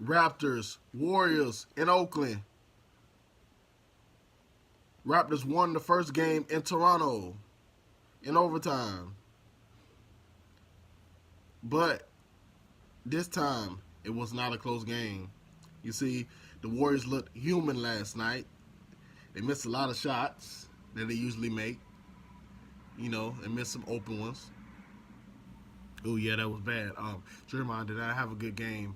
Raptors, Warriors in Oakland. Raptors won the first game in Toronto in overtime. But this time, it was not a close game. You see, the Warriors looked human last night. They missed a lot of shots that they usually make. They missed some open ones. Oh yeah, that was bad. Draymond did not have a good game.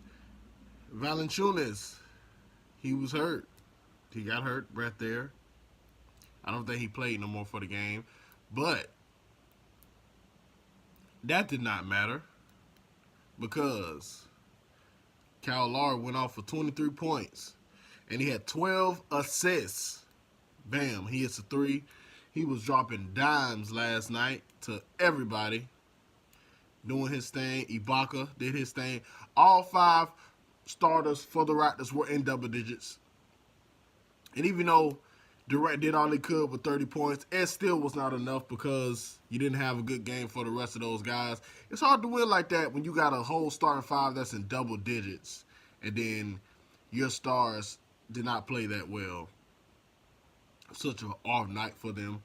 Valanciunas, he was hurt. He got hurt right there. I don't think he played no more for the game. But that did not matter because Kyle Lowry went off for 23 points and he had 12 assists. Bam, he hits a three. He was dropping dimes last night to everybody, doing his thing. Ibaka did his thing. All five starters for the Raptors were in double digits. And even though Durant did all he could with 30 points, it still was not enough because you didn't have a good game for the rest of those guys. It's hard to win like that when you got a whole starting five that's in double digits and then your stars did not play that well. Such an off night for them.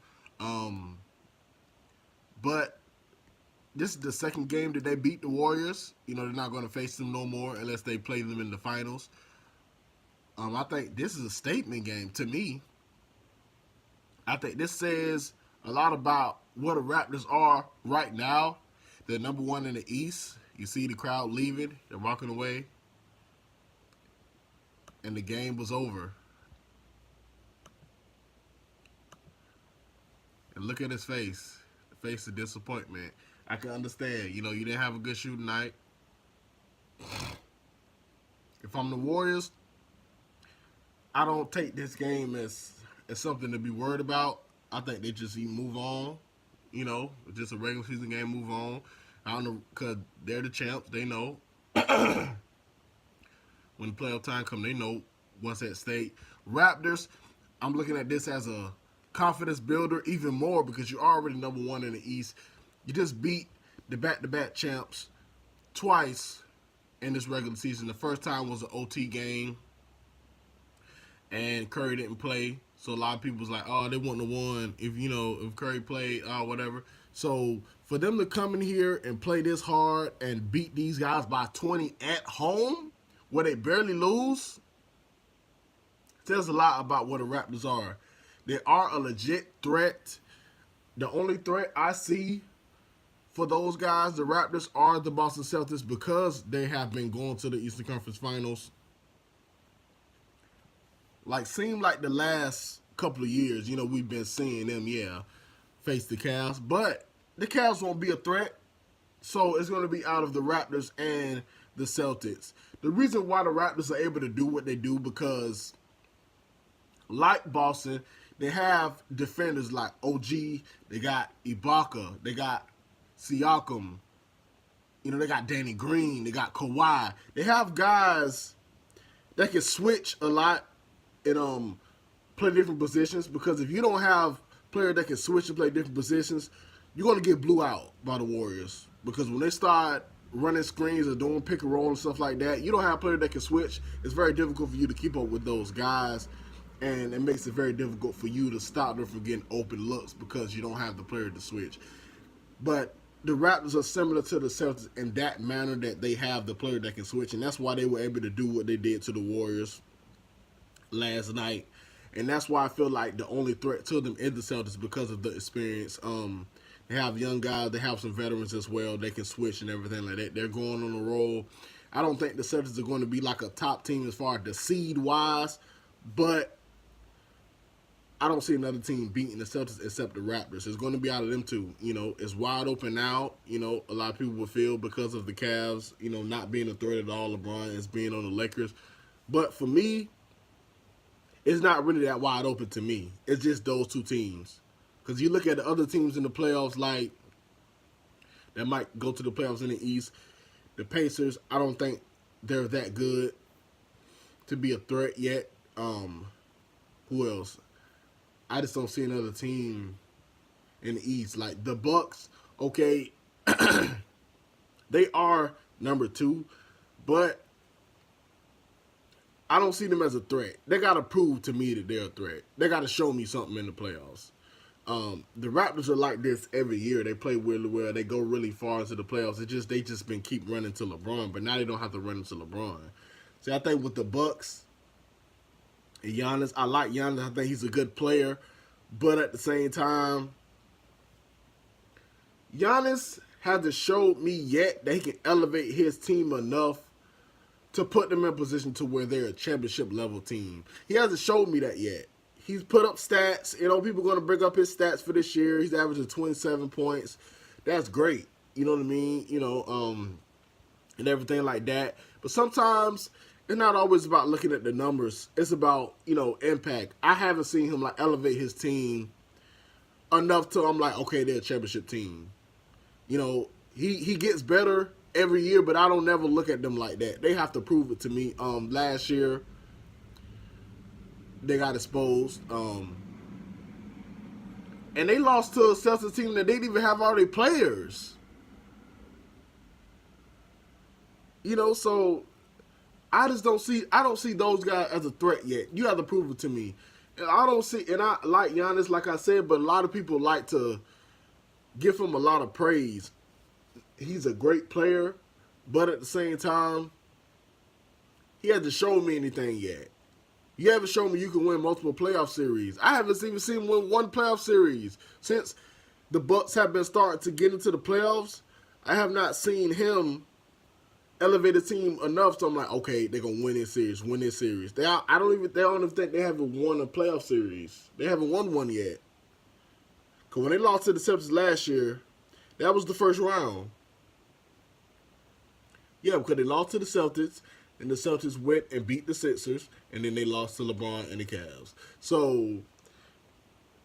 But this is the second game that they beat the Warriors. They're not going to face them no more unless they play them in the finals. I think this is a statement game to me. I think this says a lot about what the Raptors are right now. They're number one in the East. You see the crowd leaving. They're walking away. And the game was over. And look at his face. The face of disappointment. I can understand. You didn't have a good shooting night. If I'm the Warriors, I don't take this game as something to be worried about. I think they just move on. Just a regular season game, move on. I don't know, because they're the champs. They know. When the playoff time comes, they know what's at stake. Raptors, I'm looking at this as a confidence builder even more because you're already number one in the East. You just beat the back-to-back champs twice in this regular season. The first time was an OT game, and Curry didn't play. So a lot of people was like, oh, they wouldn't have won if Curry played, whatever. So for them to come in here and play this hard and beat these guys by 20 at home, where they barely lose, tells a lot about what the Raptors are. They are a legit threat. The only threat I see for those guys, the Raptors, are the Boston Celtics because they have been going to the Eastern Conference Finals. Seemed like the last couple of years, we've been seeing them, face the Cavs. But the Cavs won't be a threat. So it's going to be out of the Raptors and the Celtics. The reason why the Raptors are able to do what they do because, like Boston, they have defenders like OG, they got Ibaka, they got Siakam, they got Danny Green, they got Kawhi. They have guys that can switch a lot and play different positions because if you don't have players that can switch and play different positions, you're going to get blew out by the Warriors because when they start running screens or doing pick and roll and stuff like that, you don't have players that can switch. It's very difficult for you to keep up with those guys, and it makes it very difficult for you to stop them from getting open looks because you don't have the player to switch. But the Raptors are similar to the Celtics in that manner that they have the player that can switch, and that's why they were able to do what they did to the Warriors last night. And that's why I feel like the only threat to them is the Celtics because of the experience. They have young guys. They have some veterans as well. They can switch and everything like that. They're going on a roll. I don't think the Celtics are going to be like a top team as far as the seed-wise, but I don't see another team beating the Celtics except the Raptors. It's going to be out of them two. It's wide open now. A lot of people will feel because of the Cavs, not being a threat at all. LeBron is being on the Lakers. But for me, it's not really that wide open to me. It's just those two teams. Because you look at the other teams in the playoffs, like, that might go to the playoffs in the East. The Pacers, I don't think they're that good to be a threat yet. Who else? I just don't see another team in the East. Like, the Bucks, okay, they are number two, but I don't see them as a threat. They got to prove to me that they're a threat. They got to show me something in the playoffs. The Raptors are like this every year. They play really well. They go really far into the playoffs. They just been keep running to LeBron, but now they don't have to run into LeBron. See, I think with the Bucks and Giannis, I like Giannis. I think he's a good player, but at the same time, Giannis hasn't showed me yet that he can elevate his team enough to put them in position to where they're a championship level team. He hasn't showed me that yet. He's put up stats. You know, people are going to bring up his stats for this year. He's averaging 27 points. That's great. You know what I mean? You know, and everything like that. But sometimes it's not always about looking at the numbers. It's about, you know, impact. I haven't seen him like elevate his team enough to I'm like, okay, they're a championship team. You know, he gets better every year, but I don't never look at them like that. They have to prove it to me. Last year, they got exposed. And they lost to a Celtics team that they didn't even have all their players. You know, so I don't see those guys as a threat yet. You have to prove it to me. And I like Giannis, like I said, but a lot of people like to give him a lot of praise. He's a great player, but at the same time, he hasn't shown me anything yet. You haven't shown me you can win multiple playoff series. I haven't even seen him win one playoff series. Since the Bucks have been starting to get into the playoffs, I have not seen him elevate the team enough so I'm like, okay, they're going to win this series, I don't even think they haven't won a playoff series. They haven't won one yet. Because when they lost to the Celtics last year, that was the first round. Yeah, because they lost to the Celtics, and the Celtics went and beat the Sixers, and then they lost to LeBron and the Cavs. So,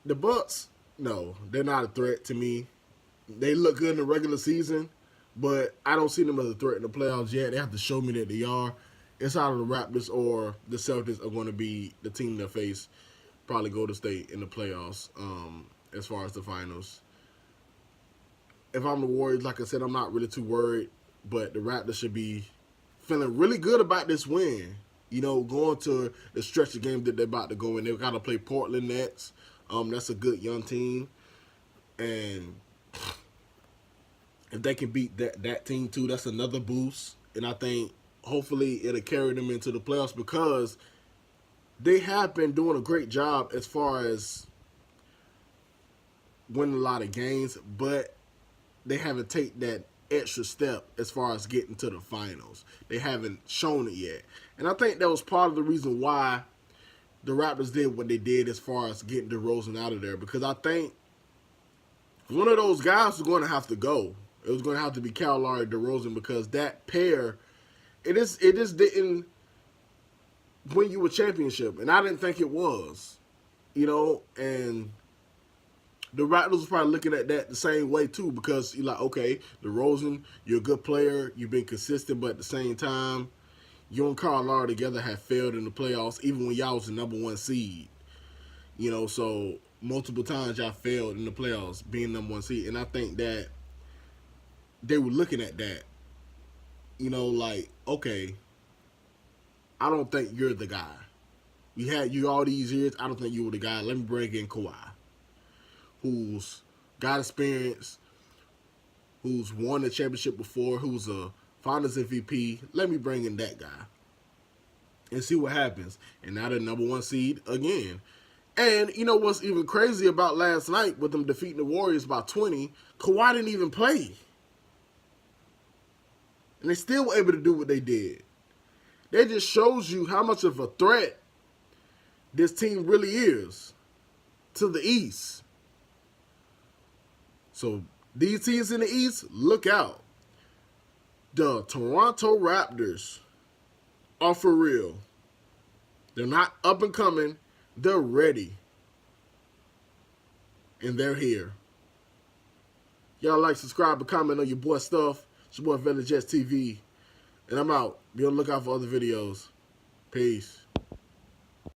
the Bucks, no, they're not a threat to me. They look good in the regular season, but I don't see them as a threat in the playoffs yet. They have to show me that they are. It's either the Raptors or the Celtics are going to be the team that face probably Golden State in the playoffs as far as the finals. If I'm the Warriors, like I said, I'm not really too worried, but the Raptors should be feeling really good about this win. You know, going to the stretch of games that they're about to go in. They've got to play Portland next. That's a good young team. And if they can beat that team too, that's another boost. And I think hopefully it'll carry them into the playoffs because they have been doing a great job as far as winning a lot of games, but they haven't taken that extra step as far as getting to the finals. They haven't shown it yet. And I think that was part of the reason why the Raptors did what they did as far as getting DeRozan out of there, because I think one of those guys was going to have to go. It was going to have to be Kyle Lowry, DeRozan, because that pair, it just didn't win you a championship, and I didn't think it was, you know. And the Raptors was probably looking at that the same way too, because you're like, okay, DeRozan, you're a good player, you've been consistent, but at the same time, you and Kyle Lowry together have failed in the playoffs, even when y'all was the number one seed, you know. So multiple times y'all failed in the playoffs, being number one seed, and I think that they were looking at that, you know, like, okay, I don't think you're the guy. We had you all these years. I don't think you were the guy. Let me bring in Kawhi, who's got experience, who's won the championship before, who's a Finals MVP. Let me bring in that guy and see what happens. And now they're number one seed again. And you know what's even crazy about last night with them defeating the Warriors by 20? Kawhi didn't even play. And they still were able to do what they did. That just shows you how much of a threat this team really is to the East. So these teams in the East, look out. The Toronto Raptors are for real. They're not up and coming. They're ready. And they're here. Y'all like, subscribe, and comment on your boy stuff. It's your boy VellaJets TV. And I'm out. Be on the lookout for other videos. Peace.